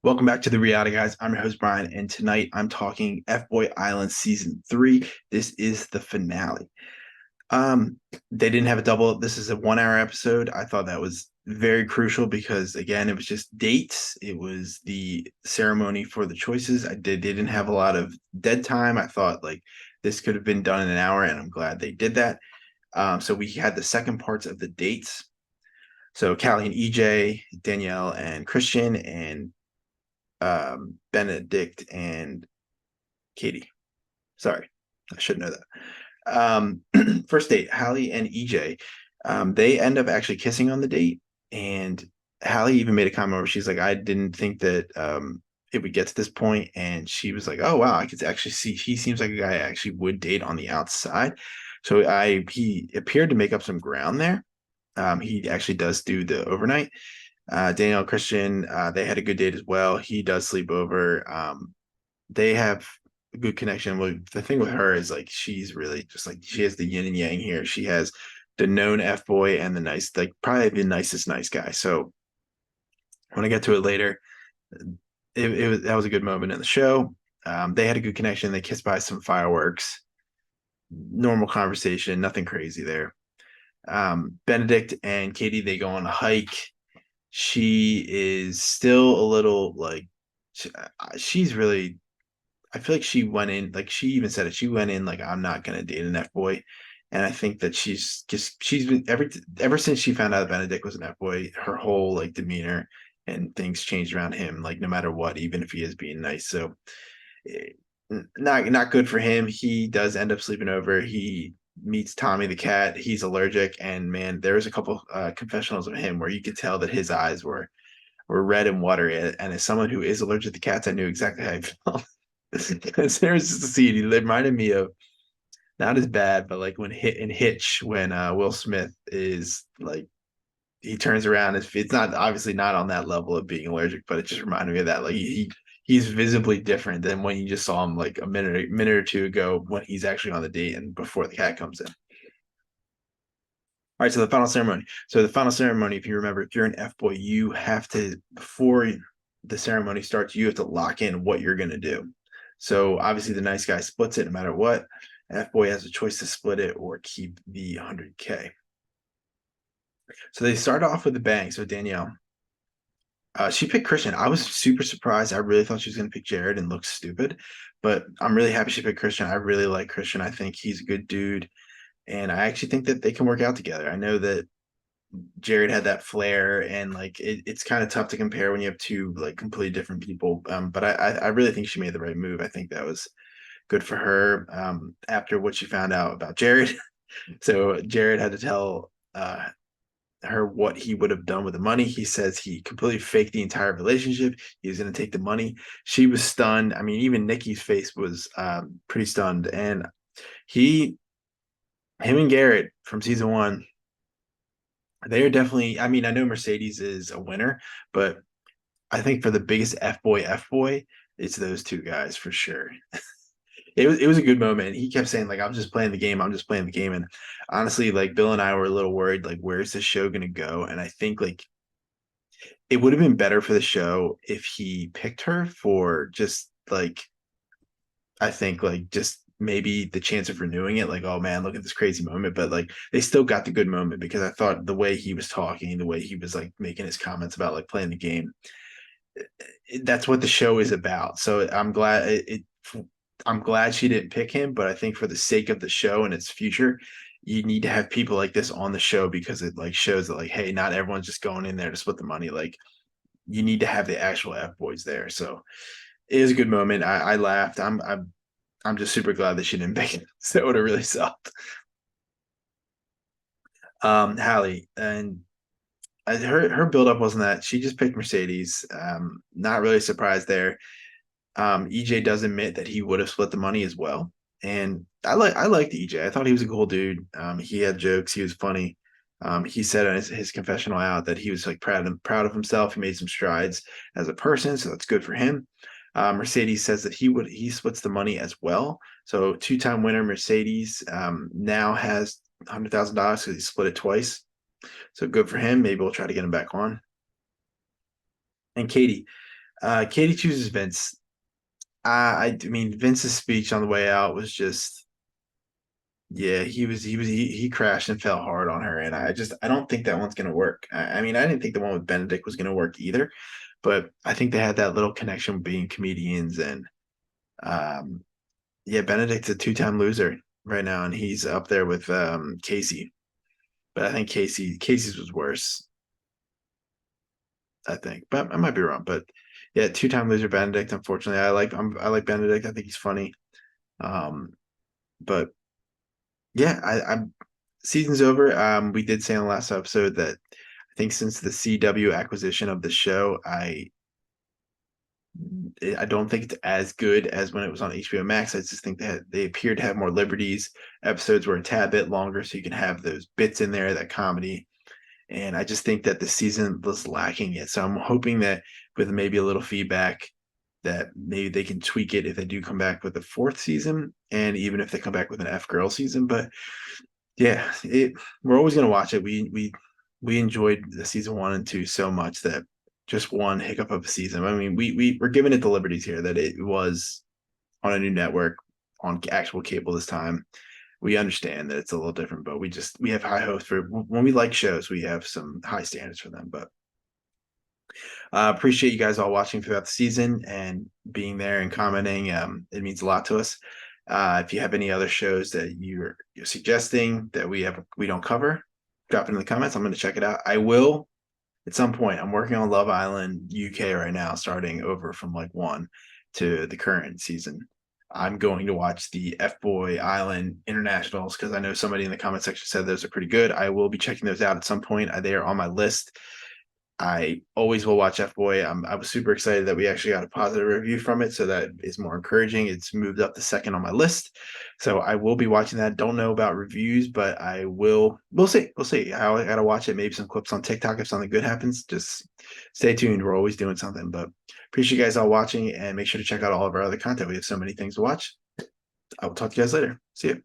Welcome back to the Reality Guys. I'm your host Brian, and tonight I'm talking Fboy Island season 3. This is the finale. Um, they didn't have a double. This is a 1 hour episode. I thought that was very crucial because again, it was just dates. It was the ceremony for the choices. They didn't have a lot of dead time. I thought like this could have been done in an hour, and I'm glad they did that. So we had the second parts of the dates. So Callie and EJ, Danielle and Christian, and Benedict and Katie. Sorry, I should know that. First date, Hallie and EJ. They end up actually kissing on the date, and Hallie even made a comment where she's like, "I didn't think that it would get to this point," and she was like, "Oh wow, I could actually see he seems like a guy I actually would date on the outside." So he appeared to make up some ground there. He actually does do the overnight. Danielle Christian, they had a good date as well. He does sleep over. They have a good connection. Well, the thing with her is like she's really just like she has the yin and yang here. She has the known F boy and the nice, like probably the nicest nice guy. So when I get to it later, it was that was a good moment in the show. They had a good connection. They kissed by some fireworks. Normal conversation, nothing crazy there. Benedict and Katie, they go on a hike. She is still a little like she's really I feel like she went in like she even said it. She went in like I'm not gonna date an F boy, and I think that she's been ever since she found out that Benedict was an F boy, her whole like demeanor and things changed around him. Like no matter what, even if he is being nice, so eh, not good for him. He does end up sleeping over. He meets Tommy the cat. He's allergic, and man, there was a couple confessionals of him where you could tell that his eyes were red and watery. And as someone who is allergic to cats, I knew exactly how I felt. Because there was just a scene he reminded me of, not as bad, but like when hit in Hitch when Will Smith is like he turns around. It's not obviously not on that level of being allergic, but it just reminded me of that. Like he's visibly different than when you just saw him like a minute or two ago when he's actually on the date and before the cat comes in. All right, so the final ceremony. So the final ceremony, if you remember, if you're an F boy, you have to before the ceremony starts, you have to lock in what you're gonna do. So obviously the nice guy splits it no matter what. F boy has a choice to split it or keep the 100K. So they start off with a bang. So Danielle, she picked Christian. I was super surprised. I really thought she was gonna pick Jared and look stupid, but I'm really happy she picked Christian. I really like Christian. I think he's a good dude, and I actually think that they can work out together. I know that Jared had that flair, and like it's kind of tough to compare when you have two like completely different people. But I really think she made the right move. I think that was good for her. After what she found out about Jared, so Jared had to tell her what he would have done with the money. He says he completely faked the entire relationship. He was going to take the money. She was stunned. I mean, even Nikki's face was pretty stunned, and he, him and Garrett from season 1 they are definitely. I mean, I know Mercedes is a winner, but I think for the biggest F boy, it's those two guys for sure. It was a good moment. He kept saying like, "I'm just playing the game. I'm just playing the game." And honestly, like Bill and I were a little worried, like, where's the show gonna go? And I think like it would have been better for the show if he picked her for just like I think like just maybe the chance of renewing it, like, oh man, look at this crazy moment. But like they still got the good moment because I thought the way he was talking, the way he was like making his comments about like playing the game, that's what the show is about. So I'm glad she didn't pick him, but I think for the sake of the show and its future, you need to have people like this on the show because it like shows that like, hey, not everyone's just going in there to split the money. Like you need to have the actual F boys there. So it is a good moment. I laughed. I'm just super glad that she didn't pick it. So that would have really sucked. Hallie and her build up wasn't that she just picked Mercedes. Not really surprised there. EJ does admit that he would have split the money as well, and I liked EJ. I thought he was a cool dude. He had jokes. He was funny. He said in his confessional out that he was like proud of himself. He made some strides as a person, so that's good for him. Mercedes says that he splits the money as well. So two-time winner Mercedes now has $100,000 because he split it twice. So good for him. Maybe we'll try to get him back on. And Katie. Katie chooses Vince. I mean, Vince's speech on the way out was just, yeah, he crashed and fell hard on her, and I don't think that one's gonna work. I mean, I didn't think the one with Benedict was gonna work either, but I think they had that little connection being comedians, and um, yeah, Benedict's a two-time loser right now, and he's up there with Casey, but I think Casey's was worse, I think, but I might be wrong, but yeah, two-time loser Benedict. Unfortunately, I like Benedict. I think he's funny. Um, but yeah, I'm season's over. We did say in the last episode that I think since the CW acquisition of the show, I don't think it's as good as when it was on HBO Max. I just think that they appear to have more liberties. Episodes were a tad bit longer, so you can have those bits in there, that comedy. And I just think that the season was lacking it. So I'm hoping that with maybe a little feedback, that maybe they can tweak it if they do come back with a fourth season, and even if they come back with an F Girl season. But yeah, we're always gonna watch it. We enjoyed the season 1 and 2 so much that just one hiccup of a season. I mean, we're giving it the liberties here that it was on a new network on actual cable this time. We understand that it's a little different, but we have high hopes for when we like shows. We have some high standards for them. But appreciate you guys all watching throughout the season and being there and commenting. It means a lot to us. If you have any other shows that you're suggesting that we don't cover, drop it in the comments. I'm going to check it out. I will at some point. I'm working on Love Island UK right now, starting over from like one to the current season. I'm going to watch the Fboy Island internationals because I know somebody in the comment section said those are pretty good. I will be checking those out at some point. They are on my list. I always will watch Fboy. I was super excited that we actually got a positive review from it, so that is more encouraging. It's moved up to second on my list, so I will be watching that. Don't know about reviews, but I will. We'll see. We'll see. I gotta watch it. Maybe some clips on TikTok if something good happens. Just stay tuned. We're always doing something. But appreciate you guys all watching, and make sure to check out all of our other content. We have so many things to watch. I will talk to you guys later. See you.